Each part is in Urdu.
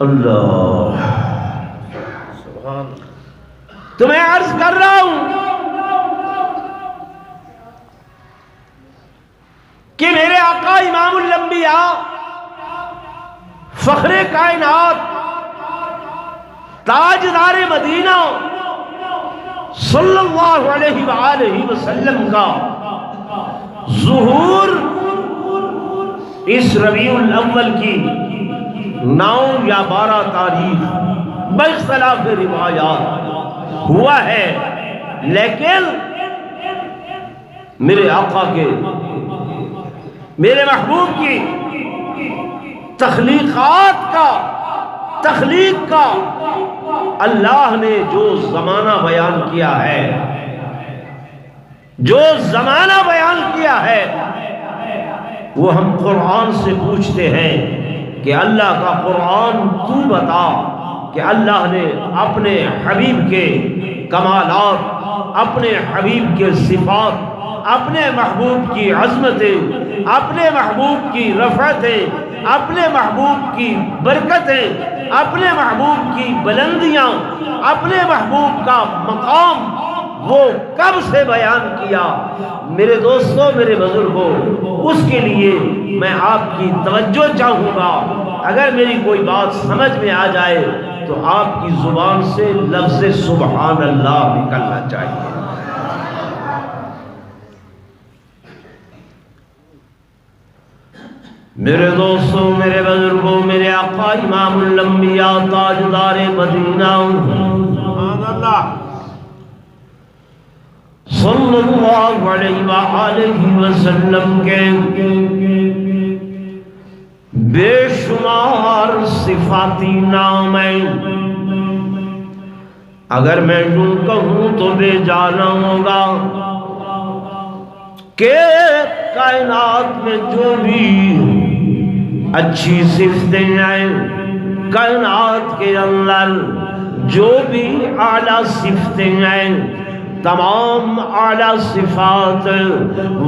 اللہ سبحان تمہیں عرض کر رہا ہوں کہ میرے آقا امام الانبیاء فخر کائنات تاجدار مدینہ صلی اللہ علیہ وآلہ وسلم کا ظہور اس ربیع الاول کی 9 یا 12 تاریخ باختلاف روایات ہوا ہے، لیکن میرے آقا کے، میرے محبوب کی تخلیق کا اللہ نے جو زمانہ بیان کیا ہے، وہ ہم قرآن سے پوچھتے ہیں کہ اللہ کا قرآن تو بتا کہ اللہ نے اپنے حبیب کے کمالات، اپنے حبیب کے صفات، اپنے محبوب کی عظمتیں، اپنے محبوب کی رفعتیں، اپنے محبوب کی برکتیں، اپنے محبوب کی بلندیاں، اپنے محبوب کا مقام وہ کب سے بیان کیا؟ میرے دوستوں، میرے بزرگوں، اس کے لیے میں آپ کی توجہ چاہوں گا۔ اگر میری کوئی بات سمجھ میں آ جائے تو آپ کی زبان سے لفظ سبحان اللہ نکلنا چاہیے۔ میرے دوستوں، میرے بزرگوں، میرے آقا امام الانبیاء تاجدار مدینہ سبحان اللہ صلی اللہ علیہ وآلہ وسلم کے بے شمار صفاتی نام ہیں۔ اگر میں یوں کہوں تو بے جانا ہوگا کہ کائنات میں جو بھی اچھی صفتیں ہیں، کائنات کے اندر جو بھی اعلیٰ صفتیں ہیں، تمام اعلیٰ صفات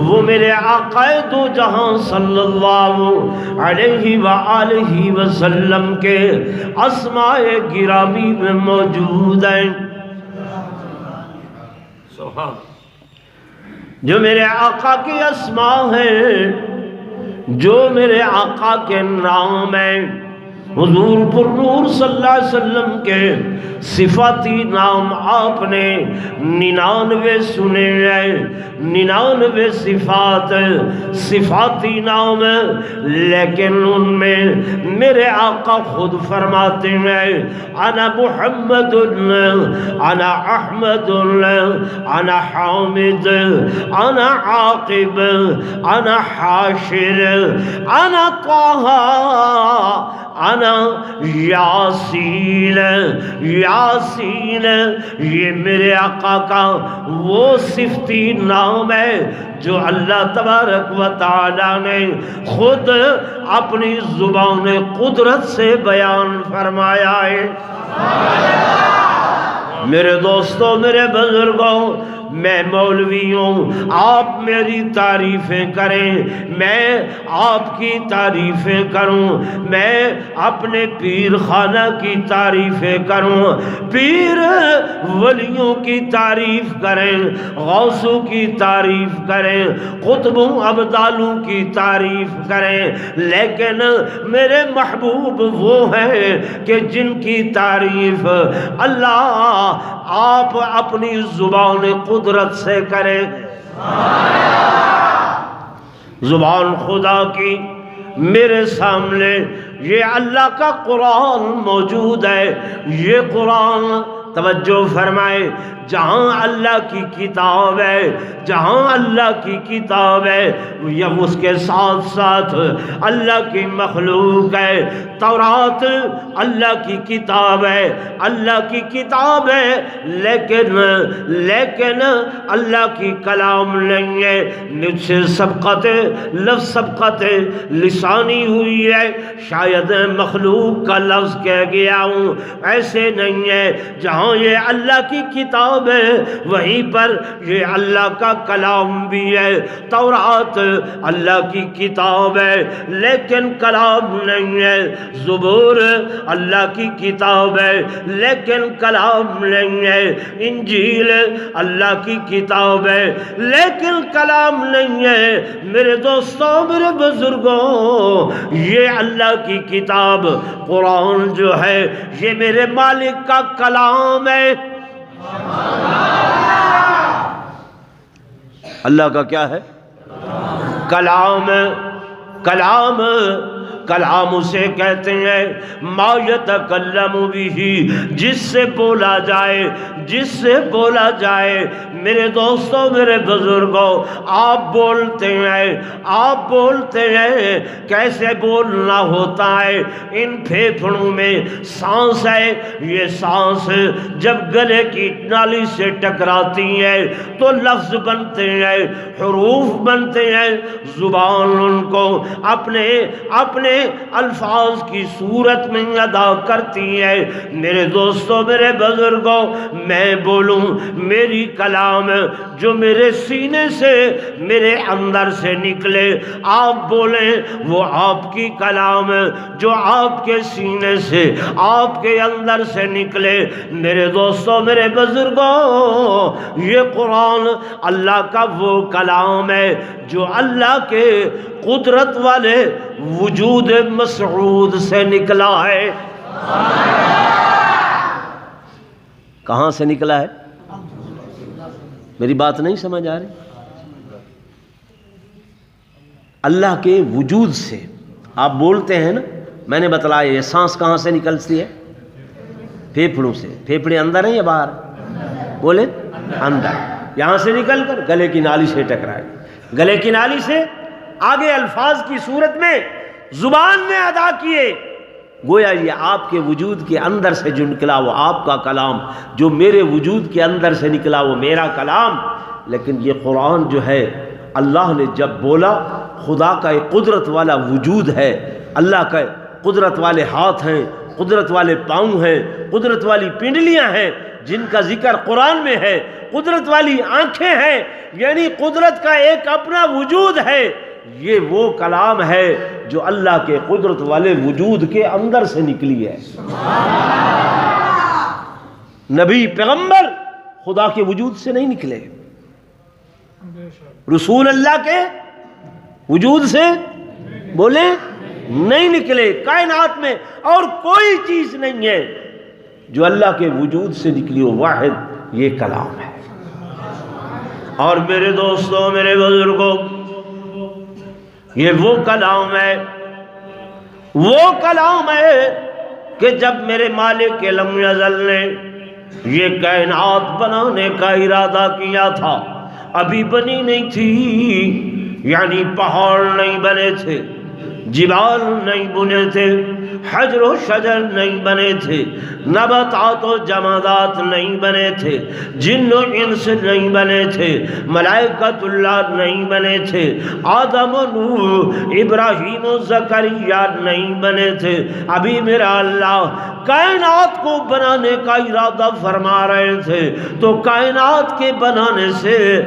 وہ میرے آقا دو جہاں صلی اللہ علیہ وآلہ وسلم کے اسماء گرامی میں موجود ہیں۔ سبحان جو میرے آقا کے اسماء ہیں، جو میرے آقا کے نام ہیں، حضور پر نور صلی اللہ علیہ وسلم کے صفاتی نام آپ نے 99 سنے ہیں، 99 صفاتی نام، لیکن ان میں میرے آقا خود فرماتے ہیں انا محمد، انا احمد، انا حامد، انا عاقب، انا حاشر، انا طه، انا یاسین۔ یاسین یہ میرے آقا کا وہ صفتی نام ہے جو اللہ تبارک و تعالی نے خود اپنی زبان قدرت سے بیان فرمایا ہے۔ میرے دوستوں، میرے بزرگوں، میں مولوی ہوں، آپ میری تعریفیں کریں، میں آپ کی تعریفیں کروں، میں اپنے پیر خانہ کی تعریفیں کروں، پیر ولیوں کی تعریف کریں، غوثوں کی تعریف کریں، قطبوں ابدالوں کی تعریف کریں، لیکن میرے محبوب وہ ہیں کہ جن کی تعریف اللہ آپ اپنی زبان قدرت سے کریں۔ زبان خدا کی میرے سامنے یہ اللہ کا قرآن موجود ہے۔ یہ قرآن توجہ فرمائے، جہاں اللہ کی کتاب ہے، جہاں اللہ کی کتاب ہے یا اس کے ساتھ ساتھ اللہ کی مخلوق ہے۔ تورات اللہ کی کتاب ہے، اللہ کی کتاب ہے، لیکن اللہ کی کلام نہیں ہے۔ مجھ سے سبقت لفظ سبقت لسانی ہوئی ہے، شاید مخلوق کا لفظ کہہ گیا ہوں، ایسے نہیں ہے۔ جہاں یہ اللہ کی کتاب کتاب ہے وہیں پر یہ اللہ کا کلام بھی ہے۔ تورات اللہ کی کتاب ہے لیکن کلام نہیں ہے، زبور اللہ کی کتاب ہے لیکن کلام نہیں ہے، انجیل اللہ کی کتاب ہے لیکن کلام نہیں ہے۔ میرے دوستوں، میرے بزرگوں، یہ اللہ کی کتاب قرآن جو ہے یہ میرے مالک کا کلام ہے۔ اللہ کا کیا ہے؟ کلام۔ کلام کلام اسے کہتے ہیں ما یتکلم بہ، جس سے بولا جائے، جس سے بولا جائے۔ میرے دوستوں، میرے بزرگوں، آپ بولتے ہیں، آپ بولتے ہیں، کیسے بولنا ہوتا ہے؟ ان پھیپھڑوں میں سانس ہے، یہ سانس جب گلے کی نالی سے ٹکراتی ہے تو لفظ بنتے ہیں، حروف بنتے ہیں، زبان ان کو اپنے الفاظ کی صورت میں ادا کرتی ہے۔ میرے دوستوں، میرے بزرگوں، میں بولوں، میری کلام جو میرے سینے سے، میرے اندر سے نکلے، آپ بولیں، وہ آپ کی کلام جو آپ کے سینے سے، آپ کے اندر سے نکلے۔ میرے دوستوں، میرے بزرگوں، یہ قرآن اللہ کا وہ کلام ہے جو اللہ کے قدرت والے وجود مسعود سے نکلا ہے۔ کہاں سے نکلا ہے؟ میری بات نہیں سمجھ آ رہی؟ اللہ کے وجود سے آپ بولتے ہیں نا، میں نے بتلایا یہ سانس کہاں سے نکلتی ہے؟ پھیپھڑوں سے۔ پھیپھڑے اندر ہیں یا باہر؟ بولے اندر۔ یہاں سے نکل کر گلے کی نالی سے ٹکرائے، گلے کی نالی سے آگے الفاظ کی صورت میں زبان میں ادا کیے۔ گویا یہ آپ کے وجود کے اندر سے جو نکلا وہ آپ کا کلام، جو میرے وجود کے اندر سے نکلا وہ میرا کلام۔ لیکن یہ قرآن جو ہے اللہ نے جب بولا، خدا کا ایک قدرت والا وجود ہے، اللہ کا قدرت والے ہاتھ ہیں، قدرت والے پاؤں ہیں، قدرت والی پنڈلیاں ہیں جن کا ذکر قرآن میں ہے، قدرت والی آنکھیں ہیں، یعنی قدرت کا ایک اپنا وجود ہے۔ یہ وہ کلام ہے جو اللہ کے قدرت والے وجود کے اندر سے نکلی ہے۔ نبی پیغمبر خدا کے وجود سے نہیں نکلے، رسول اللہ کے وجود سے بولے نہیں نکلے۔ کائنات میں اور کوئی چیز نہیں ہے جو اللہ کے وجود سے نکلی ہو، واحد یہ کلام ہے۔ اور میرے دوستوں، میرے بزرگوں، یہ وہ کلام ہے، وہ کلام ہے کہ جب میرے مالک لم یزل نے یہ کائنات بنانے کا ارادہ کیا تھا، ابھی بنی نہیں تھی، یعنی پہاڑ نہیں بنے تھے، جبال نہیں بنے تھے، حجر و شجر نہیں بنے تھے، نباتات و جمادات نہیں بنے تھے، جن و انس نہیں بنے تھے، ملائکۃ اللہ نہیں بنے تھے، آدم و نوح، ابراہیم و زکریا نہیں بنے تھے۔ ابھی میرا اللہ کائنات کو بنانے کا ارادہ فرما رہے تھے، تو کائنات کے بنانے سے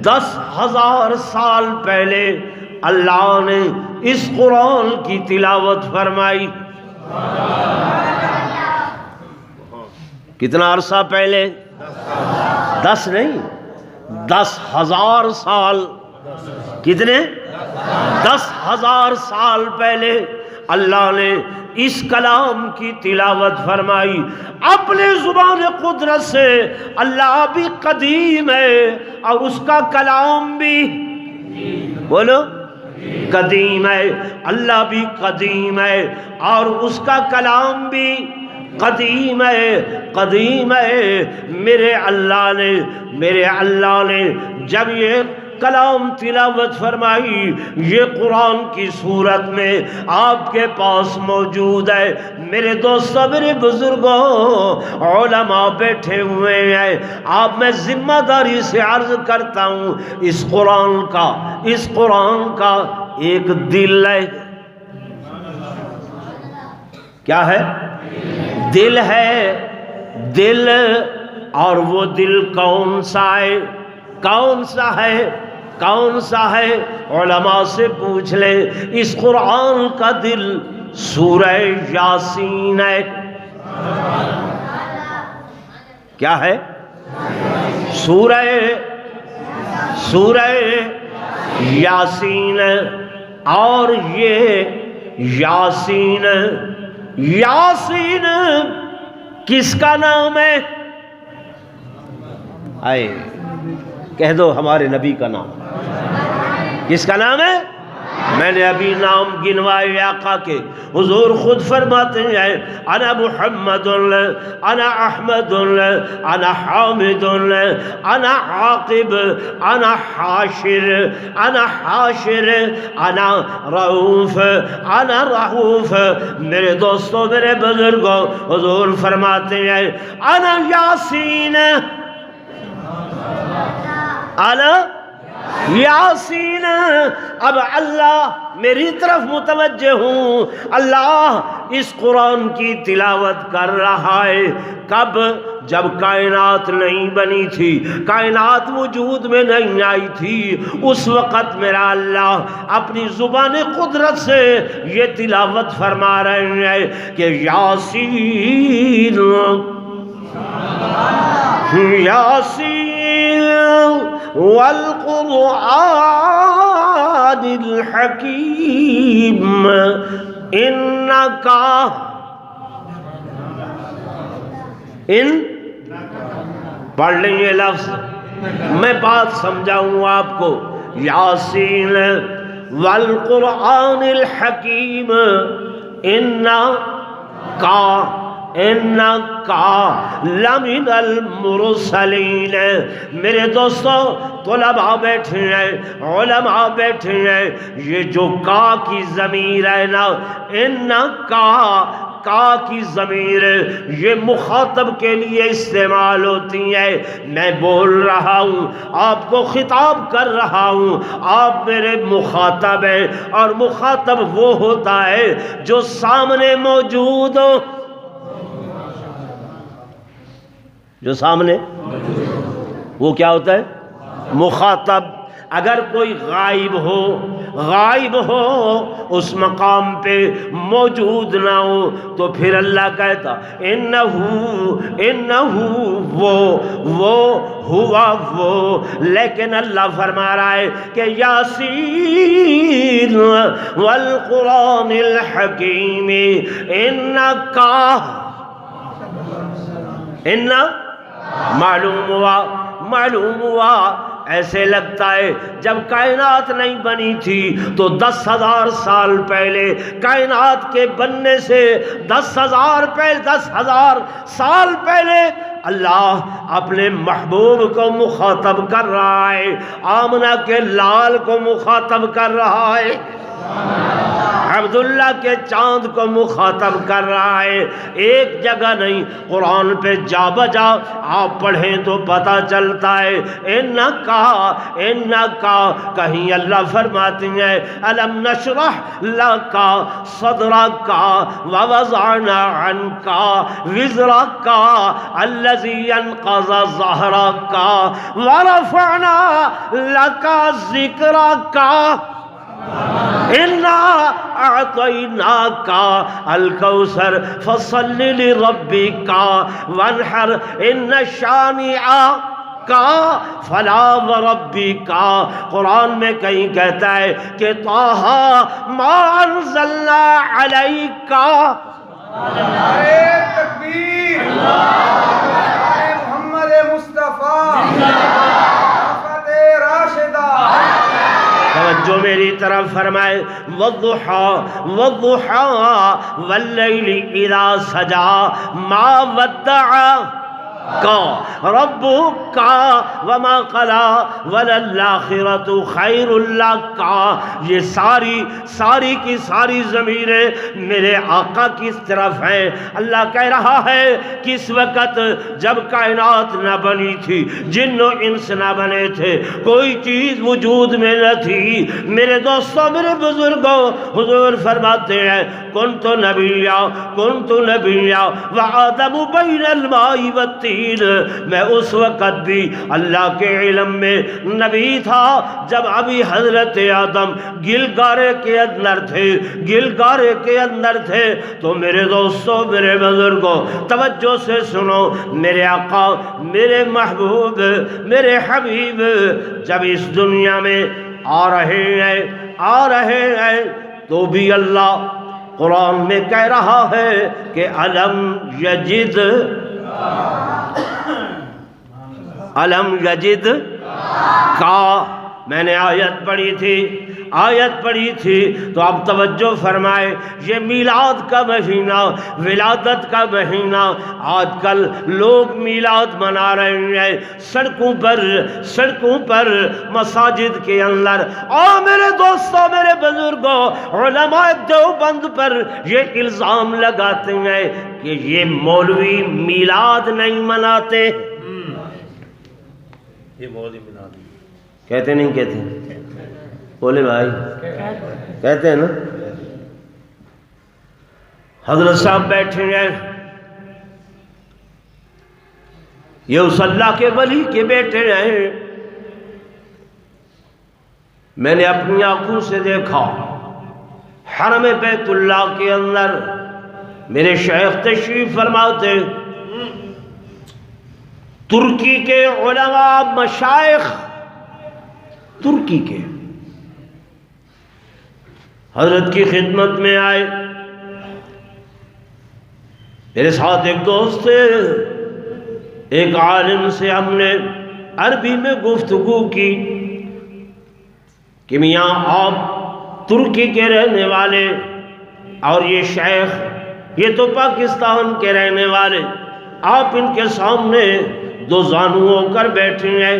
10,000 سال پہلے اللہ نے اس قرآن کی تلاوت فرمائی۔ کتنا عرصہ پہلے؟ 10 نہیں، 10,000 سال۔ کتنے؟ 10,000 سال پہلے اللہ نے اس کلام کی تلاوت فرمائی اپنے زبان قدرت سے۔ اللہ بھی قدیم ہے اور اس کا کلام بھی، بولو، قدیم ہے۔ اللہ بھی قدیم ہے اور اس کا کلام بھی قدیم ہے، قدیم ہے۔ میرے اللہ نے جب یہ کلام تلاوت فرمائی، یہ قرآن کی صورت میں آپ کے پاس موجود ہے۔ میرے دوستوں، میرے بزرگوں، علماء بیٹھے ہوئے ہیں، آپ میں ذمہ داری سے عرض کرتا ہوں، اس قرآن کا ایک دل ہے۔ کیا ہے؟ دل ہے۔ دل اور وہ دل کون سا ہے؟ کون سا ہے؟ کون سا ہے؟ علماء سے پوچھ لے۔ اس قرآن کا دل سورہ یاسین ہے۔ کیا ہے؟ سورہ یاسین۔ اور یہ یاسین کس کا نام ہے؟ آئے کہہ دو ہمارے نبی کا نام۔ کس کا نام ہے؟ میں نے ابھی نام گنوائے آقا کے، حضور خود فرماتے ہیں انا محمد، انا احمد، انا حامد، انا عاقب، انا حاشر، انا رؤوف، انا رؤوف۔ میرے دوستوں، میرے بزرگوں، حضور فرماتے ہیں انا یاسین، انا یاسین۔ اب اللہ میری طرف متوجہ ہوں، اللہ اس قرآن کی تلاوت کر رہا ہے۔ کب؟ جب کائنات نہیں بنی تھی، کائنات وجود میں نہیں آئی تھی، اس وقت میرا اللہ اپنی زبان قدرت سے یہ تلاوت فرما رہے ہیں کہ یاسین یاسین والقرآن الحکیم انکا پڑھ لیں یہ لفظ، میں بات سمجھاؤں آپ کو۔ یاسین والقرآن الحکیم انکا لمن المرسلین۔ میرے دوستوں، طلباء بیٹھے ہیں، علماء بیٹھے ہیں، یہ جو کا کی ضمیر ہے نا، انکا کا کی ضمیر یہ مخاطب کے لیے استعمال ہوتی ہے۔ میں بول رہا ہوں، آپ کو خطاب کر رہا ہوں، آپ میرے مخاطب ہیں، اور مخاطب وہ ہوتا ہے جو سامنے موجود ہو، جو سامنے وہ کیا ہوتا ہے؟ مخاطب۔ اگر کوئی غائب ہو اس مقام پہ موجود نہ ہو تو پھر اللہ کہتا انہو وہ ہوا وہ، لیکن اللہ فرما رہا ہے کہ یاسین والقرآن الحکیم انکا معلوم ہوا ایسے لگتا ہے جب کائنات نہیں بنی تھی تو 10,000 سال پہلے، کائنات کے بننے سے 10,000 سال پہلے اللہ اپنے محبوب کو مخاطب کر رہا ہے، آمنہ کے لال کو مخاطب کر رہا ہے، عبداللہ کے چاند کو مخاطب کر رہا ہے۔ ایک جگہ نہیں، قرآن پہ جا بجا آپ پڑھیں تو پتہ چلتا ہے انکا کہیں اللہ فرماتے ہیں الم نشرح لکا صدرکا ووضعنا عنکا وزرکا الذی انقض ظہرکا ورفعنا لکا ذکرکا اِنَّا أَعْطَيْنَاكَ الْكَوْثَرَ فَصَلِّ لِرَبِّكَ وَانْحَرْ إِنَّ شَانِئَكَ فَلَا وَرَبِّكَ۔ قرآن میں کہیں کہتا ہے کہ طٰہَ مَا أَنزَلْنَا عَلَيْكَ تکبیر محمد مصطفیٰ راشدہ۔ توجہ میری طرف فرمائے والضحى واللیل اذا سجا ما ودعک ربک وما قلی وللآخرۃ خیر لک۔ یہ ساری کی ساری ضمیریں میرے آقا کی طرف ہیں۔ اللہ کہہ رہا ہے کس وقت جب کائنات نہ بنی تھی، جن و انس نہ بنے تھے، کوئی چیز وجود میں نہ تھی، میرے دوستوں، میرے بزرگوں، حضور فرماتے ہیں کنت نبیا وآدم بین الماء والطین العالمین، میں اس وقت بھی اللہ کے علم میں نبی تھا جب ابھی حضرت آدم گلگارے کے اندر تھے، گلگارے کے اندر تھے۔ تو میرے دوستوں، میرے بزرگوں، توجہ سے سنو، میرے آقا، میرے محبوب، میرے حبیب جب اس دنیا میں آ رہے ہیں تو بھی اللہ قرآن میں کہہ رہا ہے کہ علم یجد کا، میں نے آیت پڑھی تھی تو اب توجہ فرمائے، یہ میلاد کا مہینہ، ولادت کا مہینہ، آج کل لوگ میلاد منا رہے ہیں سڑکوں پر، مساجد کے اندر۔ اور میرے دوستوں، میرے بزرگوں، علماء دیوبند پر یہ الزام لگاتے ہیں کہ یہ مولوی میلاد نہیں مناتے۔ یہ مولوی میلاد کہتے نہیں کہتے؟ بولے بھائی، کہتے ہیں نا؟ حضرت صاحب بیٹھے ہیں، یہ اس اللہ کے ولی کے بیٹے ہیں۔ میں نے اپنی آنکھوں سے دیکھا حرم بیت اللہ کے اندر میرے شیخ تشریف فرماتے، ترکی کے علماء مشائخ، ترکی کے حضرت کی خدمت میں آئے۔ میرے ساتھ ایک دوست تھے، ایک عالم سے ہم نے عربی میں گفتگو کی کہ میاں آپ ترکی کے رہنے والے اور یہ شیخ یہ تو پاکستان کے رہنے والے، آپ ان کے سامنے دو زانو ہو کر بیٹھے ہیں،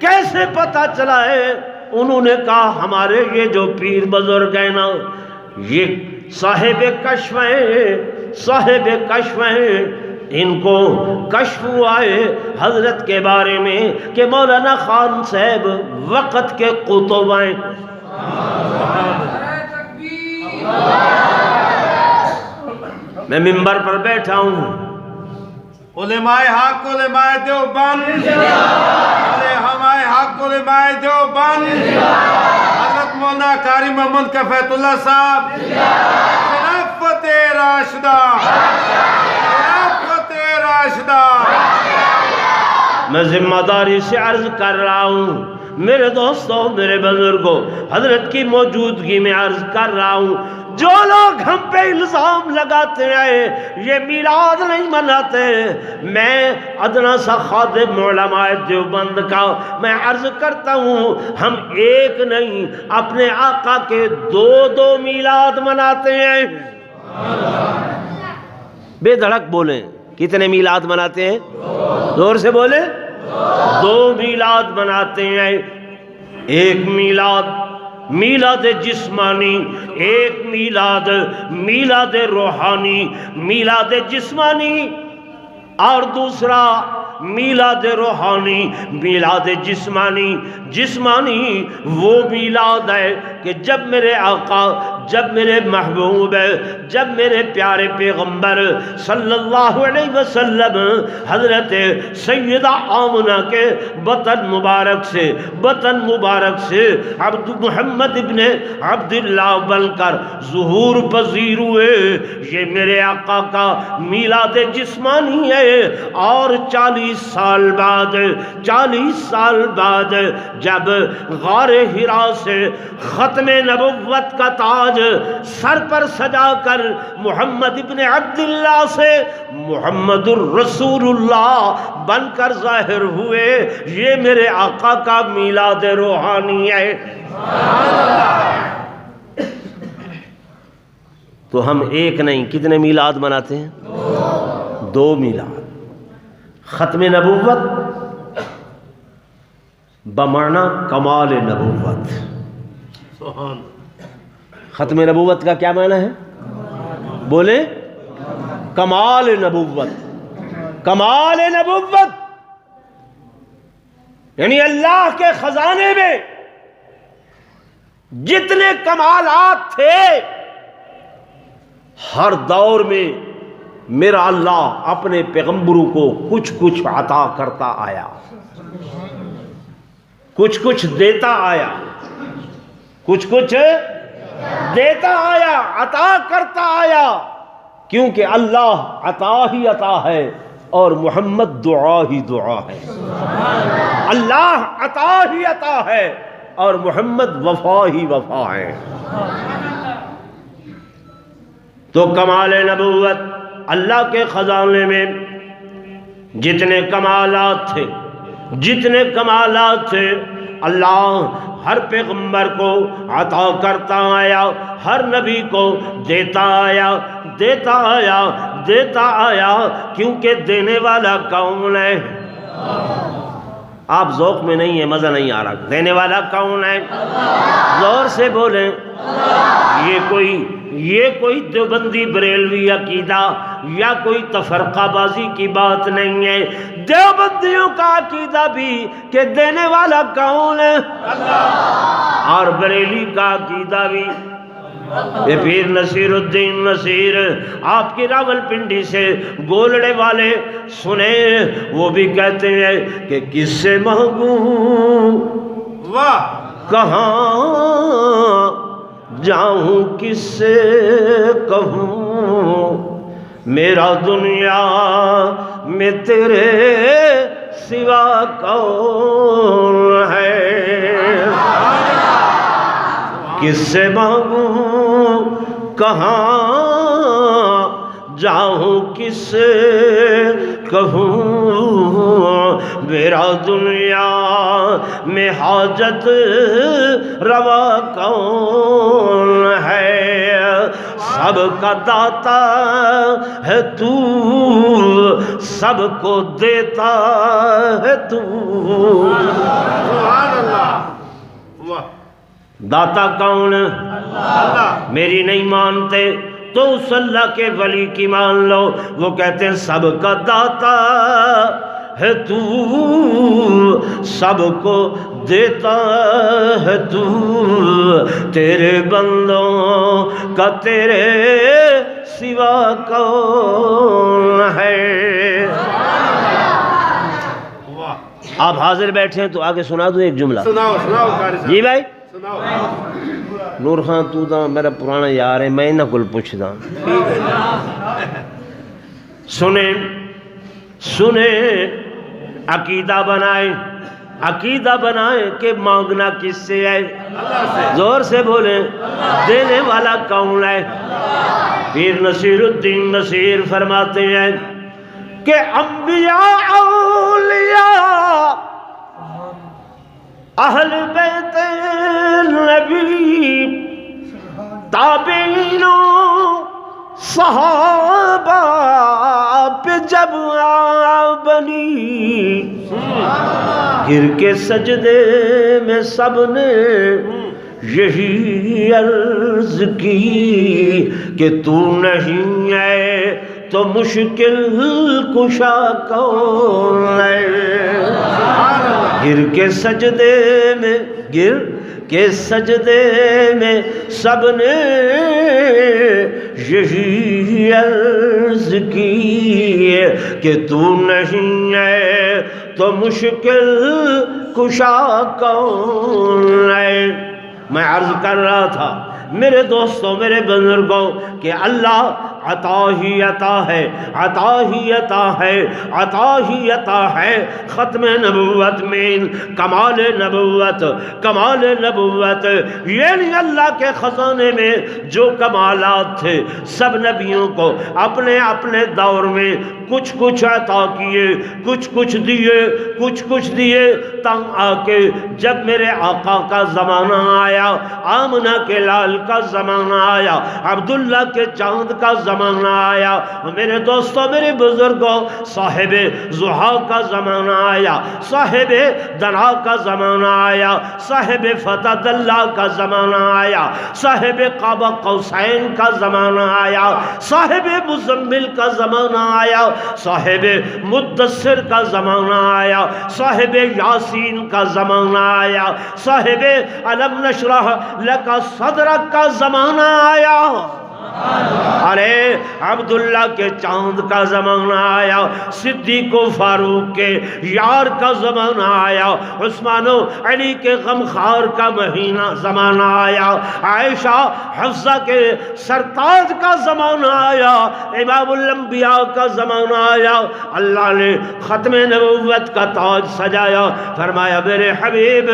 کیسے پتہ چلا ہے؟ انہوں نے کہا ہمارے یہ جو پیر بزرگ ہیں نا، یہ صاحب کشف ہیں، ان کو کشف ہوا ہے حضرت کے بارے میں کہ مولانا خان صاحب وقت کے قطب ہیں۔ میں منبر پر بیٹھا ہوں، علماء حق، علماء دیوبند، علماء حق، علماء دیوبند، حضرت مولانا قاری محمد کفایت اللہ صاحب، خلافت راشدہ، خلافت راشدہ۔ میں ذمہ داری سے عرض کر رہا ہوں، میرے دوستوں، میرے بزرگوں، حضرت کی موجودگی میں عرض کر رہا ہوں، جو لوگ ہم پہ الزام لگاتے ہیں یہ میلاد نہیں مناتے، میں ادنا سا خادم علماء دیوبند کا میں عرض کرتا ہوں، ہم ایک نہیں اپنے آقا کے دو میلاد مناتے ہیں۔ بے دھڑک بولیں، کتنے میلاد مناتے ہیں؟ زور سے بولیں، دو میلاد مناتے ہیں۔ ایک میلاد جسمانی، ایک میلاد روحانی، میلاد جسمانی، اور دوسرا میلاد روحانی، میلاد جسمانی وہ میلاد ہے کہ جب میرے آقا، جب میرے محبوب، جب میرے پیارے پیغمبر صلی اللہ علیہ وسلم حضرت سیدہ آمنہ کے بطن مبارک سے عبد محمد ابن عبداللہ بن کر ظہور پذیر ہوئے، یہ میرے آقا کا میلاد جسمانی ہے۔ اور 40 سال بعد جب غار حرا سے ختم نبوت کا تاج سر پر سجا کر محمد ابن عبداللہ سے محمد الرسول اللہ بن کر ظاہر ہوئے، یہ میرے آقا کا میلاد روحانی ہے۔ تو ہم ایک نہیں، کتنے میلاد مناتے ہیں؟ دو میلاد۔ ختم نبوت بمعنی کمال نبوت۔ سبحان۔ ختم نبوت کا کیا معنی ہے؟ بولے، کمال نبوت۔ کمال نبوت یعنی اللہ کے خزانے میں جتنے کمالات تھے ہر دور میں میرا اللہ اپنے پیغمبروں کو کچھ کچھ عطا کرتا آیا، کچھ کچھ دیتا آیا، کچھ کچھ دیتا آیا، عطا کرتا آیا، کیونکہ اللہ عطا ہی عطا ہے اور محمد دعا ہی دعا ہے۔ اللہ عطا ہی عطا ہے اور محمد وفا ہی وفا ہے۔ تو کمال نبوت، اللہ کے خزانے میں جتنے کمالات تھے، جتنے کمالات تھے، اللہ ہر پیغمبر کو عطا کرتا آیا، ہر نبی کو دیتا آیا، دیتا آیا، دیتا آیا، کیونکہ دینے والا کون ہے؟ آپ ذوق میں نہیں ہیں، مزہ نہیں آ رہا۔ دینے والا کون ہے؟ زور سے بولیں۔ یہ کوئی دیوبندی بریلوی عقیدہ یا کوئی تفرقہ بازی کی بات نہیں ہے۔ دیوبندیوں کا عقیدہ بھی کہ دینے والا کون ہے؟ اللہ۔ اور بریلی کا عقیدہ بھی، یہ پیر نصیر الدین نصیر آپ کی راول پنڈی سے گولڑے والے سنے، وہ بھی کہتے ہیں کہ کس سے مانگوں واہ، کہاں جاؤں، کس سے کہوں، میرا دنیا میں تیرے سوا کون ہے، کس سے مانگوں، کہاں جاؤں، کس سے کہوں، میرا دنیا میں حاجت روا کون ہے، سب کا داتا ہے تو، سب کو دیتا ہے تو۔ سبحان اللہ، واہ، داتا کون؟ اللہ۔ میری نہیں مانتے تو اس اللہ کے ولی کی مان لو، وہ کہتے ہیں سب کا داتا ہے تو، سب کو دیتا ہے تو، تیرے بندوں کا تیرے سوا کون ہے۔ آپ حاضر بیٹھے ہیں تو آگے سنا دوں ایک جملہ۔ سناؤ سناؤ قاری صاحب، جی بھائی۔ سناؤ۔ نور خان تو دا میرا پرانا یار ہے، میں نہ کل پوچھ دا۔ سنیں سنیں، عقیدہ بنائیں، عقیدہ بنائیں کہ مانگنا کس سے ہے؟ زور سے بولیں، دینے والا کون ہے؟ پیر نصیر الدین نصیر فرماتے ہیں کہ انبیاء اولیاء اہل بیت نبی تابعین صحابہ پہ جب بنی، گر کے سجدے میں سب نے یہی عرض کی کہ تو نہیں ہے تو مشکل کشا کون ہے۔ گر کے سجدے میں، گر کے سجدے میں سب نے یہی عرض کی کہ تو نہیں ہے تو مشکل کشا کون ہے۔ میں عرض کر رہا تھا میرے دوستوں، میرے بزرگوں، کہ اللہ عطا ہی عطا ہے، عطا ہی عطا ہے، عطا ہی عطا ہے۔ ختم نبوت میں کمال نبوت، کمال نبوت، یعنی اللہ کے خزانے میں جو کمالات تھے سب نبیوں کو اپنے اپنے دور میں کچھ کچھ عطا کیے، کچھ کچھ دیے، کچھ کچھ دیے، تنگ آ کے جب میرے آقا کا زمانہ آیا، آمنہ کے لال کا زمانہ آیا، عبداللہ کے چاند کا زمانہ آیا، میرے دوستوں، میرے بزرگوں، صاحب ضحیٰ کا زمانہ آیا، صاحب دنا کا زمانہ آیا، صاحب فتح اللہ کا زمانہ آیا، صاحب قاب قوسین کا زمانہ آیا، صاحب مزمل کا زمانہ آیا، صاحب مدثر کا زمانہ آیا، صاحب یاسین کا زمانہ آیا، صاحب علم نشرح لک صدرک کا زمانہ آیا۔ ارے عبداللہ کے چاند کا زمانہ آیا، صدیق و فاروق کے یار کا زمانہ آیا، عثمان و علی کے غمخوار کا مہینہ زمانہ آیا، عائشہ حفصہ کے سرتاج کا زمانہ آیا، امام الانبیاء کا زمانہ آیا۔ اللہ نے ختم نبوت کا تاج سجایا، فرمایا میرے حبیب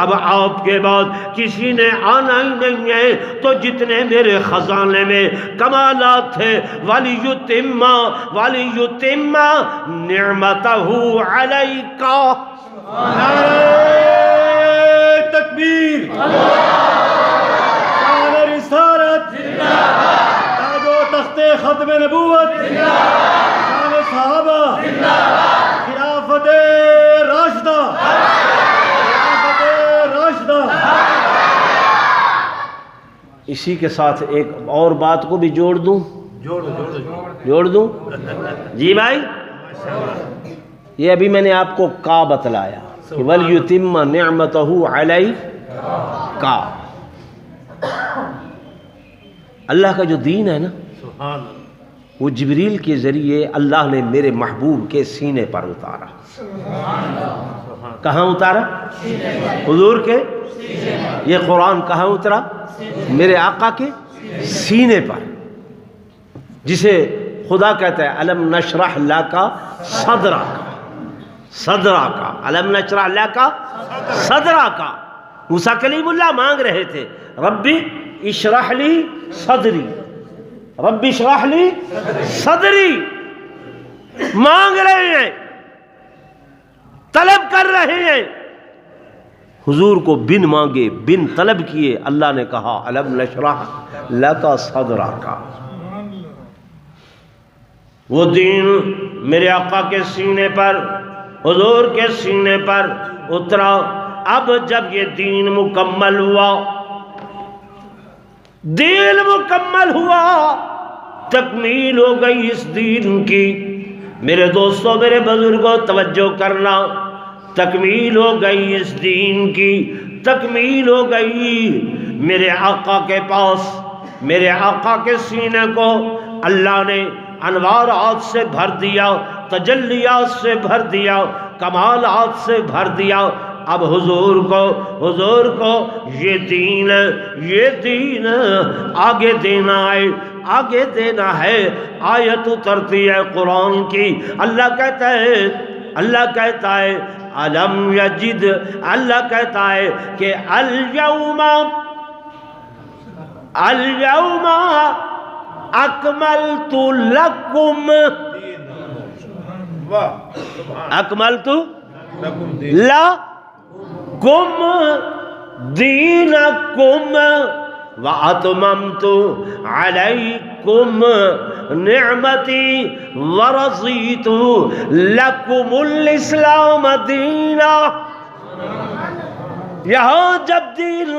اب آپ کے بعد کسی نے آنا ہی نہیں ہے، تو جتنے میرے خزانے میں کمالات تھے وَلِيُتِمَّ نِعْمَتَهُ عَلَيْكَ۔ نعرہ تکبیر، شان رسالت، تاج و تخت ختم نبوت، شان صحابہ، خلافت راشدہ، خلافت راشدہ۔ اسی کے ساتھ ایک اور بات کو بھی جوڑ دوں، جوڑ دوں جی بھائی، یہ ابھی میں نے آپ کو کا بتلایا کہ وَلْيُتِمَّ نِعْمَتَهُ عَلَيْكَ۔ اللہ کا جو دین ہے نا، سبحان اللہ، وہ جبریل کے ذریعے اللہ نے میرے محبوب کے سینے پر اتارا۔ کہاں اتارا؟ حضور کے۔ یہ قرآن کہاں اترا؟ میرے آقا کے سینے پر، جسے خدا کہتا ہے الم نشرح لک صدرک، صدرک، الم نشرح لک صدرک۔ موسیٰ کلیم اللہ مانگ رہے تھے ربی اشرح لی صدری، ربی اشرح لی صدری، مانگ رہے ہیں، طلب کر رہے ہیں۔ حضور کو بن مانگے بن طلب کیے اللہ نے کہا الم نشرح لک صدرک۔ وہ دین میرے آقا کے سینے پر، حضور کے سینے پر اترا۔ اب جب یہ دین مکمل ہوا، دین مکمل ہوا، تکمیل ہو گئی اس دین کی۔ میرے دوستوں، میرے بزرگوں، توجہ کرنا، تکمیل ہو گئی اس دین کی، تکمیل ہو گئی۔ میرے آقا کے پاس، میرے آقا کے سینے کو اللہ نے انوارات سے بھر دیا، تجلیات سے بھر دیا، کمالات سے بھر دیا۔ اب حضور کو یہ دین آگے دینا ہے، آگے دینا ہے۔ آیت اترتی ہے قرآن کی، اللہ کہتا ہے الم یجد، اللہ کہتا ہے کہ الیوم اکملت لکم، اکملت لکم دینکم واتممت علیکم نعمتی ورضیت لکم الاسلام دینا۔ یہاں جب دین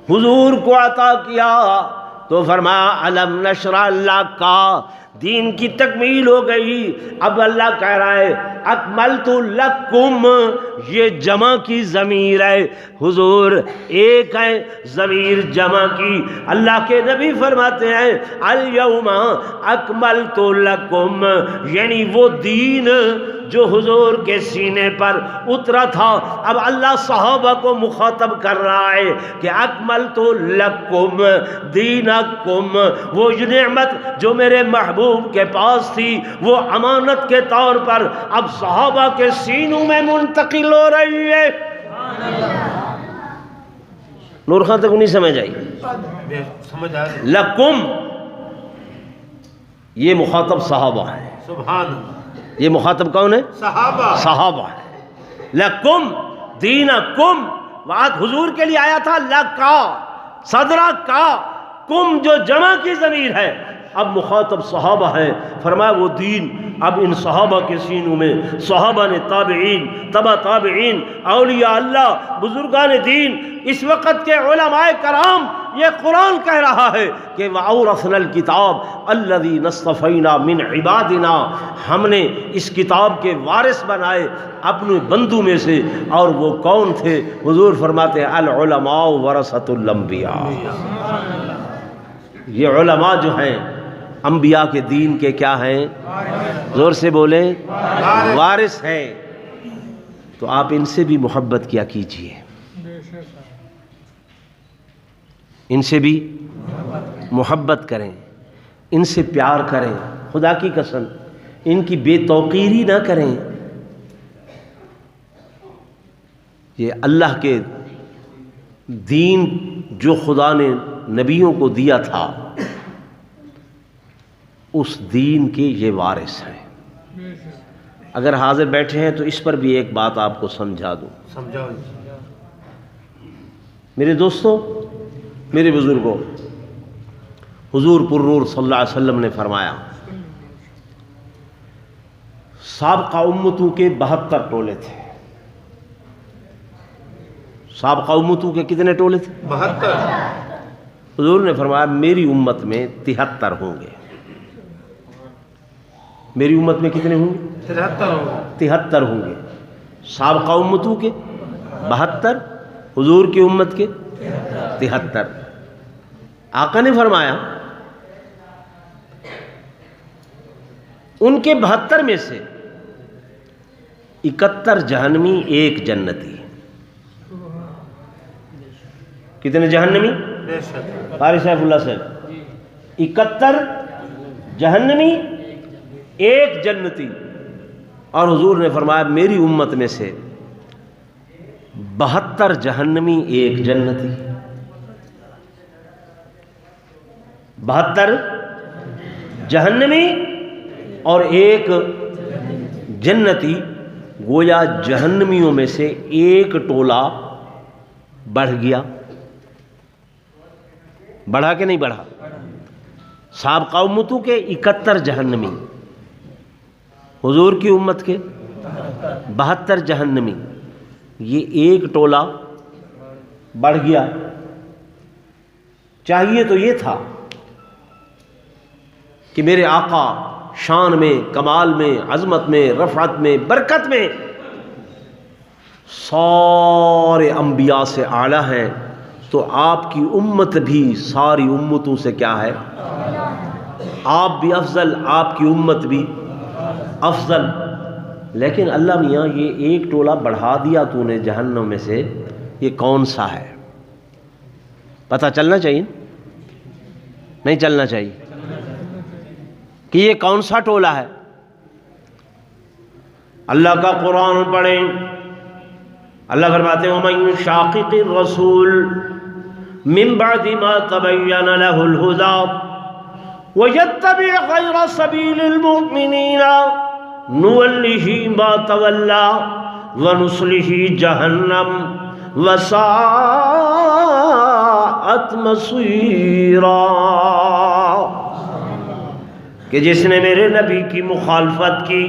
حضور کو عطا کیا تو فرمایا الم نشرح لک، دین کی تکمیل ہو گئی۔ اب اللہ کہہ رہا ہے اکملت لکم، یہ جمع کی ضمیر ہے، حضور ایک ہے، ضمیر جمع کی۔ اللہ کے نبی فرماتے ہیں الیوم اکملت لکم، یعنی وہ دین جو حضور کے سینے پر اترا تھا، اب اللہ صحابہ کو مخاطب کر رہا ہے کہ اکملت لکم دینکم، وہ نعمت جو میرے محبوب کے پاس تھی، وہ امانت کے طور پر اب صحابہ کے سینوں میں منتقل ہو رہی ہے۔ نور خان تک نہیں سمجھ آئی؟ سمجھ آ رہی؟ لکم، یہ مخاطب صحابہ ہے۔ سبحان اللہ، یہ مخاطب کون ہے؟ صحابہ ہے۔ لکم دینکم، بات حضور کے لیے آیا تھا لکا، صدرہ کا، کم جو جمع کی ضمیر ہے، اب مخاطب صحابہ ہے۔ فرمایا وہ دین اب ان صحابہ کے سینوں میں، صحابہ نے، تابعین، تبع تابعین، اولیاء اللہ، بزرگان دین، اس وقت کے علماء کرام، یہ قرآن کہہ رہا ہے کہ وَأَوْرَثْنَا الْكِتَابَ الَّذِي نَصْطَفَيْنَا مِنْ عِبَادِنَا، ہم نے اس کتاب کے وارث بنائے اپنے بندوں میں سے، اور وہ کون تھے؟ حضور فرماتے ہیں العلماء ورثۃ الانبیاء، یہ علماء جو ہیں انبیاء کے دین کے کیا ہیں؟ زور سے بولیں، وارث ہیں۔ تو آپ ان سے بھی محبت کیا کیجئے، ان سے بھی محبت کریں، ان سے پیار کریں، خدا کی قسم ان کی بے توقیری نہ کریں۔ یہ اللہ کے دین جو خدا نے نبیوں کو دیا تھا، اس دین کے یہ وارث ہیں۔ اگر حاضر بیٹھے ہیں تو اس پر بھی ایک بات آپ کو سمجھا دوں۔ سمجھاؤ۔ میرے دوستوں، میرے بزرگوں، حضور پرنور صلی اللہ علیہ وسلم نے فرمایا سابقہ امتوں کے 72 ٹولے تھے۔ سابقہ امتوں کے کتنے ٹولے تھے؟ 72۔ حضور نے فرمایا میری امت میں 73 ہوں گے۔ میری امت میں کتنے ہوں گے؟ 73 ہوں گے۔ سابقہ امتوں کے 72، حضور کی امت کے 73۔ آقا نے فرمایا ان کے 72 میں سے 71 جہنمی، 1 جنتی۔ کتنے جہنمی؟ قاری سیف اللہ صاحب، 71 جہنمی، 1 جنتی۔ اور حضور نے فرمایا میری امت میں سے 72 جہنمی، 1 جنتی۔ 72 جہنمی اور 1 جنتی۔ گویا جہنمیوں میں سے 1 ٹولہ بڑھ گیا۔ بڑھا کہ نہیں بڑھا؟ سابقہ امتوں کے 71 جہنمی، حضور کی امت کے 72 جہنمی، یہ 1 ٹولہ بڑھ گیا۔ چاہیے تو یہ تھا کہ میرے آقا شان میں، کمال میں، عظمت میں، رفعت میں، برکت میں سارے انبیاء سے اعلیٰ ہیں، تو آپ کی امت بھی ساری امتوں سے کیا ہے؟ آپ بھی افضل، آپ کی امت بھی افضل۔ لیکن اللہ میاں یہ 1 ٹولہ بڑھا دیا تو نے جہنم میں سے، یہ کون سا ہے؟ پتہ چلنا چاہیے، نہیں چلنا چاہیے کہ یہ کون سا ٹولہ ہے؟ اللہ کا قرآن پڑھیں، اللہ فرماتے ہیں وَمَن يُشَاقِقِ الرَّسُولَ مِن بَعْدِ مَا تَبَيَّنَ لَهُ الْهُدَىٰ وَيَتَّبِعْ غَيْرَ سَبِيلِ الْمُؤْمِنِينَ نُوَلِّهِ مَا تَوَلَّىٰ وَنُصْلِهِ جَهَنَّمَ وَسَاءَتْ مَصِيرًا۔ کہ جس نے میرے نبی کی مخالفت کی،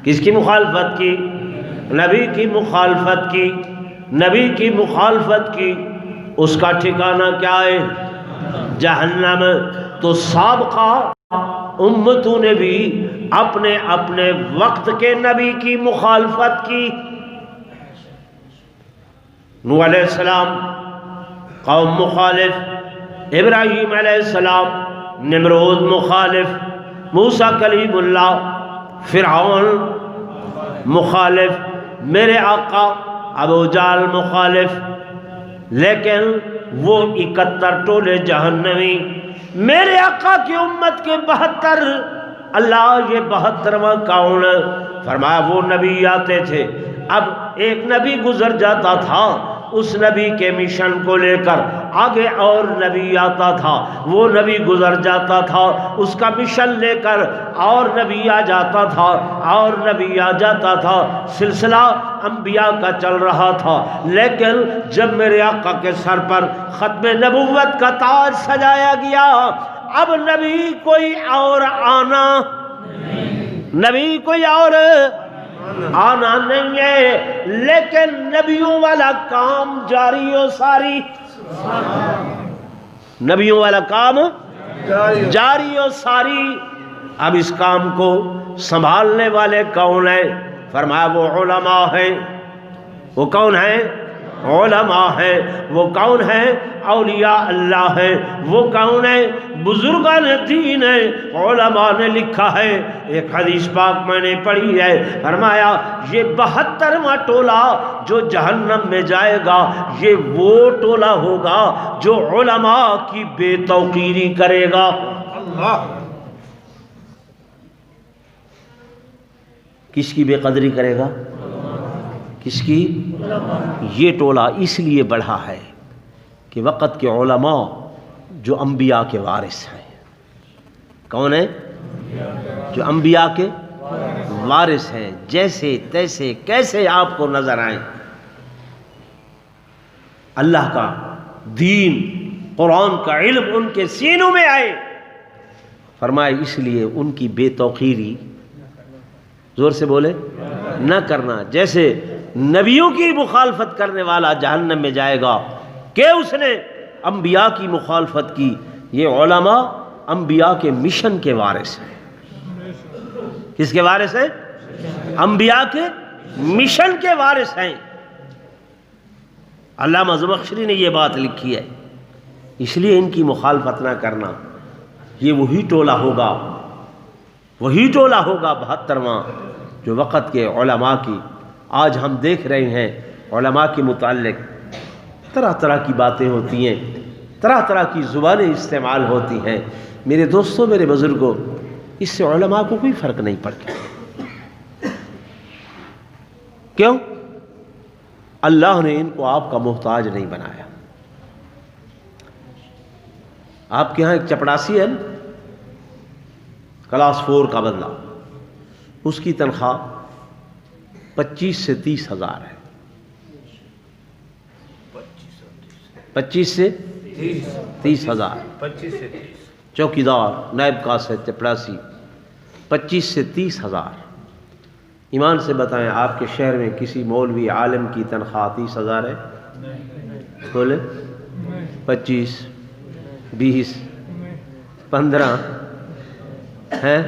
کس کی مخالفت کی؟ نبی کی مخالفت کی، نبی کی مخالفت کی، اس کا ٹھکانہ کیا ہے؟ جہنم۔ تو سابقہ امتوں نے بھی اپنے اپنے وقت کے نبی کی مخالفت کی۔ نوح علیہ السلام قوم مخالف، ابراہیم علیہ السلام نمرود مخالف، موسیٰ کلیم اللہ فرعون مخالف، میرے آقا ابو جہل مخالف۔ لیکن وہ 71 ٹولے جہنمی، میرے آقا کی امت کے 72۔ اللہ یہ 72واں کون؟ فرمایا وہ نبی آتے تھے، اب ایک نبی گزر جاتا تھا، اس نبی کے مشن کو لے کر آگے اور نبی آتا تھا، وہ نبی گزر جاتا تھا، اس کا مشن لے کر اور نبی آ جاتا تھا، اور نبی آ جاتا تھا، سلسلہ انبیاء کا چل رہا تھا۔ لیکن جب میرے آقا کے سر پر ختم نبوت کا تاج سجایا گیا، اب نبی کوئی اور آنا، نبی کوئی اور آنا نہیں ہے، لیکن نبیوں والا کام جاری و ساری، نبیوں والا کام جاری و ساری۔ اب اس کام کو سنبھالنے والے کون ہیں؟ فرمایا وہ علماء ہیں۔ وہ کون ہیں؟ علماء ہیں۔ وہ کون ہیں؟ اولیاء اللہ ہیں۔ وہ کون ہیں؟ بزرگان دین ہیں۔ علماء نے لکھا ہے، ایک حدیث پاک میں نے پڑھی ہے، فرمایا یہ 72واں ٹولہ جو جہنم میں جائے گا یہ وہ ٹولہ ہوگا جو علماء کی بے توقیری کرے گا۔ اللہ کس کی بے قدری کرے گا؟ کس کی؟ یہ ٹولہ اس لیے بڑھا ہے کہ وقت کے علماء جو انبیاء کے وارث ہیں۔ کون ہیں؟ جو انبیاء کے وارث ہیں، جیسے تیسے کیسے آپ کو نظر آئیں، اللہ کا دین قرآن کا علم ان کے سینوں میں آئے، فرمائے اس لیے ان کی بے توقیری، زور سے بولے، نہ کرنا۔ جیسے نبیوں کی مخالفت کرنے والا جہنم میں جائے گا کہ اس نے انبیاء کی مخالفت کی، یہ علماء انبیاء کے مشن کے وارث ہیں۔ کس کے وارث ہیں؟ انبیاء کے مشن کے وارث ہیں۔ علامہ زمخشری نے یہ بات لکھی ہے، اس لیے ان کی مخالفت نہ کرنا۔ یہ وہی ٹولہ ہوگا، وہی ٹولہ ہوگا 72واں جو وقت کے علماء کی، آج ہم دیکھ رہے ہیں علماء کے متعلق طرح طرح کی باتیں ہوتی ہیں، طرح طرح کی زبانیں استعمال ہوتی ہیں۔ میرے دوستوں، میرے بزرگوں، اس سے علماء کو کوئی فرق نہیں پڑتا۔ کیوں؟ اللہ نے ان کو آپ کا محتاج نہیں بنایا۔ آپ کے ہاں ایک چپڑاسی ہے نا، کلاس 4 کا بندہ، اس کی تنخواہ 25 سے 30 ہزار ہے۔ 25 سے 30 ہزار۔ 25 سے 30۔ چوکیدار، نائب قاصد، چپڑاسی، 25 سے 30 ہزار۔ ایمان سے بتائیں، آپ کے شہر میں کسی مولوی عالم کی تنخواہ 30 ہزار ہے؟ بولے 25، 20، 15 ہیں،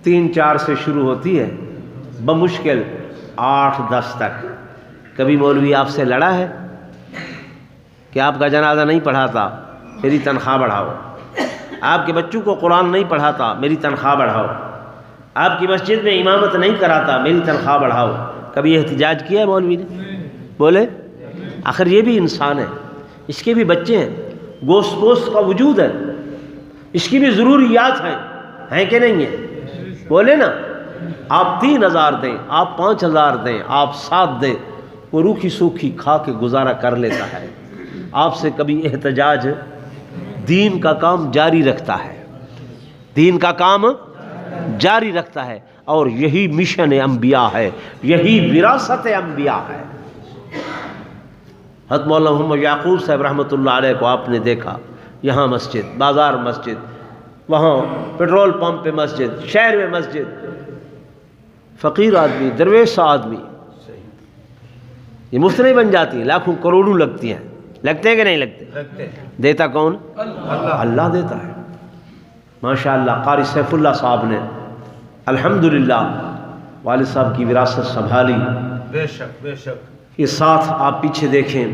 3-4 سے شروع ہوتی ہے، بمشکل 8-10 تک۔ کبھی مولوی آپ سے لڑا ہے کہ آپ کا جنازہ نہیں پڑھاتا، میری تنخواہ بڑھاؤ؟ آپ کے بچوں کو قرآن نہیں پڑھاتا، میری تنخواہ بڑھاؤ؟ آپ کی مسجد میں امامت نہیں کراتا، میری تنخواہ بڑھاؤ؟ کبھی احتجاج کیا ہے مولوی نے؟ بولے؟ آخر یہ بھی انسان ہے، اس کے بھی بچے ہیں، گوشت پوست کا وجود ہے، اس کی بھی ضروریات ہیں کہ نہیں ہیں؟ بولے نا۔ آپ 3000 دیں، آپ 5000 دیں، آپ 7 دیں، وہ روکھی سوکھی کھا کے گزارا کر لیتا ہے۔ آپ سے کبھی احتجاج؟ دین کا کام جاری رکھتا ہے، دین کا کام جاری رکھتا ہے، اور یہی مشن انبیاء ہے، یہی وراثت انبیاء ہے۔ حضرت مولانا محمد یعقوب صاحب رحمۃ اللہ علیہ کو آپ نے دیکھا، یہاں مسجد، بازار مسجد، وہاں پیٹرول پمپ پہ مسجد، شہر میں مسجد، فقیر آدمی، درویش آدمی، یہ مفت نہیں بن جاتی، لاکھوں کروڑوں لگتی ہیں، لگتے ہیں کہ نہیں لگتے؟ لگتے۔ دیتا کون؟ اللہ دیتا ہے۔ ماشاءاللہ قاری سیف اللہ صاحب نے الحمدللہ والد صاحب کی وراثت سنبھالی۔ بے شک بے شک۔ یہ ساتھ آپ پیچھے دیکھیں،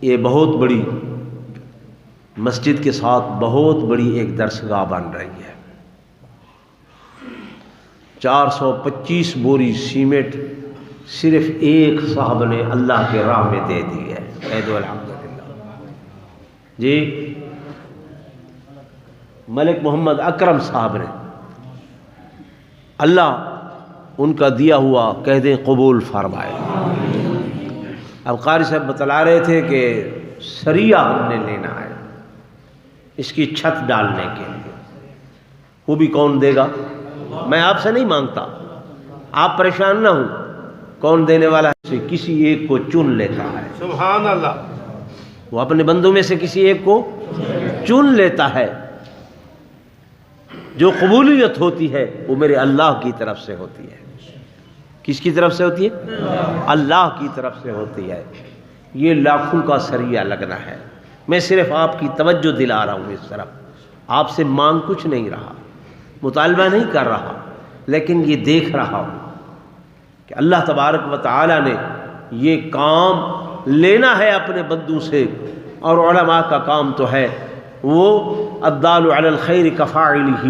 یہ بہت بڑی مسجد کے ساتھ بہت بڑی ایک درسگاہ بن رہی ہے۔ 425 بوری سیمنٹ صرف ایک صاحب نے اللہ کے راہ میں دے دی ہے۔ عید الحمدللہ جی، ملک محمد اکرم صاحب نے، اللہ ان کا دیا ہوا کہہ دیں قبول فرمائے۔ اب قاری صاحب بتلا رہے تھے کہ سریہ ہم نے لینا ہے اس کی چھت ڈالنے کے لیے، وہ بھی کون دے گا؟ میں آپ سے نہیں مانگتا، آپ پریشان نہ ہوں، کون دینے والا ہے؟ کسی ایک کو چن لیتا ہے، سبحان اللہ۔ وہ اپنے بندوں میں سے کسی ایک کو چن لیتا ہے۔ جو قبولیت ہوتی ہے وہ میرے اللہ کی طرف سے ہوتی ہے۔ کس کی طرف سے ہوتی ہے؟ اللہ کی طرف سے ہوتی ہے۔ یہ لاکھوں کا سریہ لگنا ہے، میں صرف آپ کی توجہ دلا رہا ہوں اس طرف، آپ سے مانگ کچھ نہیں رہا، مطالبہ نہیں کر رہا، لیکن یہ دیکھ رہا ہوں کہ اللہ تبارک و تعالی نے یہ کام لینا ہے اپنے بندوں سے، اور علماء کا کام تو ہے وہ الدال علی الخیر کفاعلہ،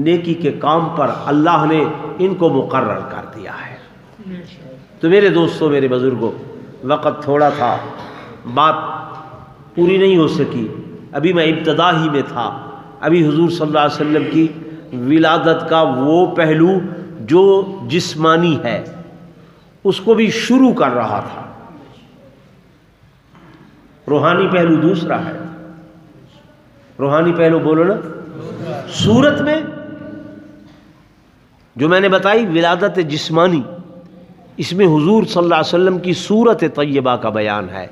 نیکی کے کام پر اللہ نے ان کو مقرر کر دیا ہے۔ تو میرے دوستوں، میرے بزرگوں، وقت تھوڑا تھا، بات پوری نہیں ہو سکی، ابھی میں ابتدا ہی میں تھا، ابھی حضور صلی اللہ علیہ وسلم کی ولادت کا وہ پہلو جو جسمانی ہے اس کو بھی شروع کر رہا تھا، روحانی پہلو دوسرا ہے۔ روحانی پہلو بولو نا، صورت میں جو میں نے بتائی ولادت جسمانی، اس میں حضور صلی اللہ علیہ وسلم کی صورت طیبہ کا بیان ہے۔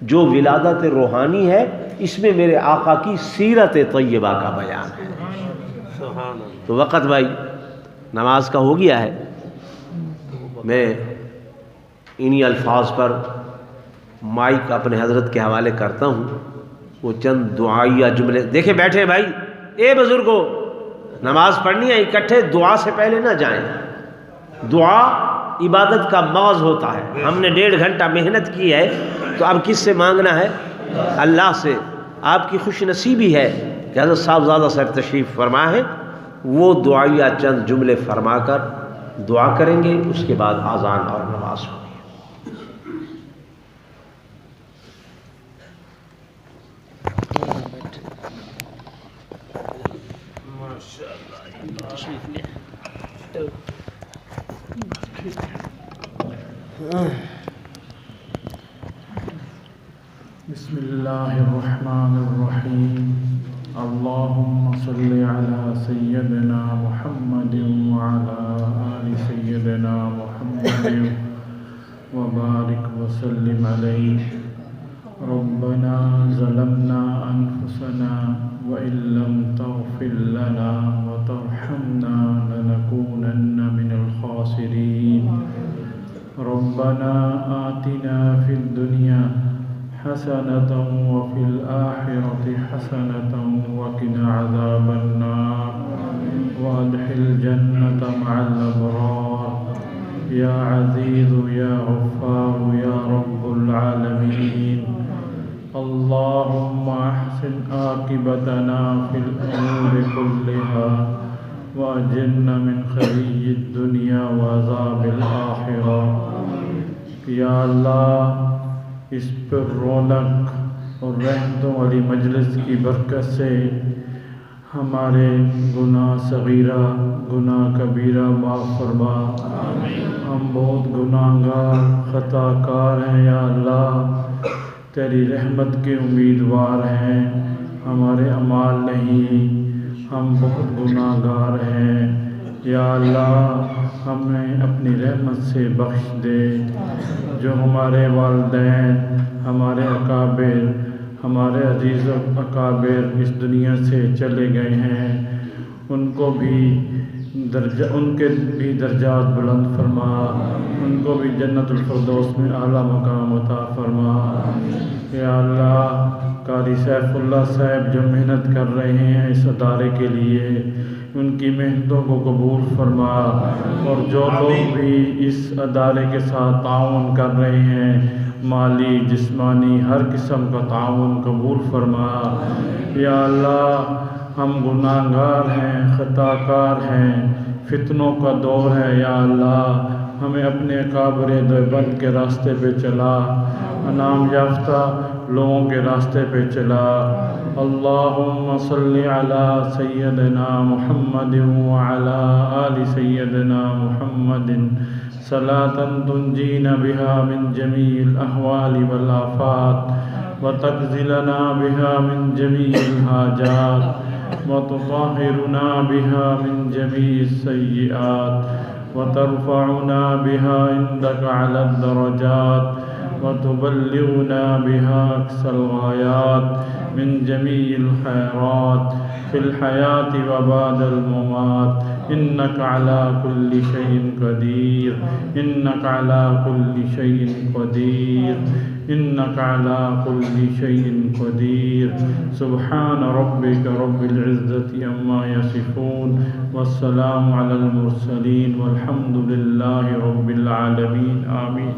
جو ولادت روحانی ہے اس میں میرے آقا کی سیرت طیبہ کا بیان ہے۔ سبحان اللہ۔ تو وقت بھائی نماز کا ہو گیا ہے، میں انہی الفاظ پر مائک اپنے حضرت کے حوالے کرتا ہوں، وہ چند دعائیہ جملے دیکھیں بیٹھے بھائی، اے بزرگوں، نماز پڑھنی ہے، اکٹھے دعا سے پہلے نہ جائیں۔ دعا عبادت کا مغز ہوتا ہے، ہم نے 1.5 گھنٹہ محنت کی ہے تو اب کس سے مانگنا ہے؟ اللہ سے۔ آپ کی خوش نصیبی ہے کہ حضرت صاحب زادہ صاحب تشریف فرما ہے، وہ دعائیہ چند جملے فرما کر دعا کریں گے، اس کے بعد اذان اور نماز ہوگی۔ بسم اللہ الرحمن الرحیم، اللہم صلی علی سیدنا محمد وعلی آل سیدنا محمد وبارک وسلم علیہ۔ ربنا ظلمنا انفسنا وإن لم تغفر لنا وترحمنا لنكونن من الخاسرین۔ ربنا آتنا فی الدنیا حسنة وفي الآخرة حسنة وقنا عذاب النار وادخل الجنة مع الأبرار يا عزيز يا غفار يا رب العالمين۔ اللهم أحسن عاقبتنا في الأمور كلها وأجرنا من خزي الدنيا وعذاب الآخرة۔ یا اللہ، اس پر رونق اور رحمتوں والی مجلس کی برکت سے ہمارے گناہ صغیرہ گناہ کبیرہ معاف فرما۔ ہم بہت گناہ گار خطا کار ہیں یا اللہ، تیری رحمت کے امیدوار ہیں، ہمارے اعمال نہیں، ہم بہت گناہ گار ہیں یا اللہ، ہمیں اپنی رحمت سے بخش دے۔ جو ہمارے والدین، ہمارے اکابر، ہمارے عزیز و اکابر اس دنیا سے چلے گئے ہیں، ان کے بھی درجات بلند فرما، ان کو بھی جنت الفردوس میں اعلیٰ مقام عطا فرما۔ یا اللہ، قاری سیف اللہ صاحب جو محنت کر رہے ہیں اس ادارے کے لیے، ان کی محنتوں کو قبول فرما، اور جو لوگ بھی اس ادارے کے ساتھ تعاون کر رہے ہیں، مالی جسمانی ہر قسم کا تعاون قبول فرما۔ یا اللہ، ہم گناہ گار ہیں، خطا کار ہیں، فتنوں کا دور ہے یا اللہ، ہمیں اپنے اکابر دیوبند کے راستے پہ چلا، انعام یافتہ لوگوں کے راستے پہ چلا۔ اللہم صلی علی سیدنا محمد وعلی آل سیدنا محمد صلاة تنجینا بها من جمیع الاحوال والآفات وتغفرنا بها من جمیع الحاجات وتطهرنا بها من جمیع السیئات وترفعنا بها عندك على الدرجات وتبلغنا بها أقصى الغايات من جميع الخيرات في الحياة وبعد الممات، إنك على كل شيء قدير، إنك على كل شيء قدير، إنك على كل شيء قدير۔ سبحان ربك رب العزة عما يصفون والسلام على المرسلين والحمد لله رب العالمين، آمين۔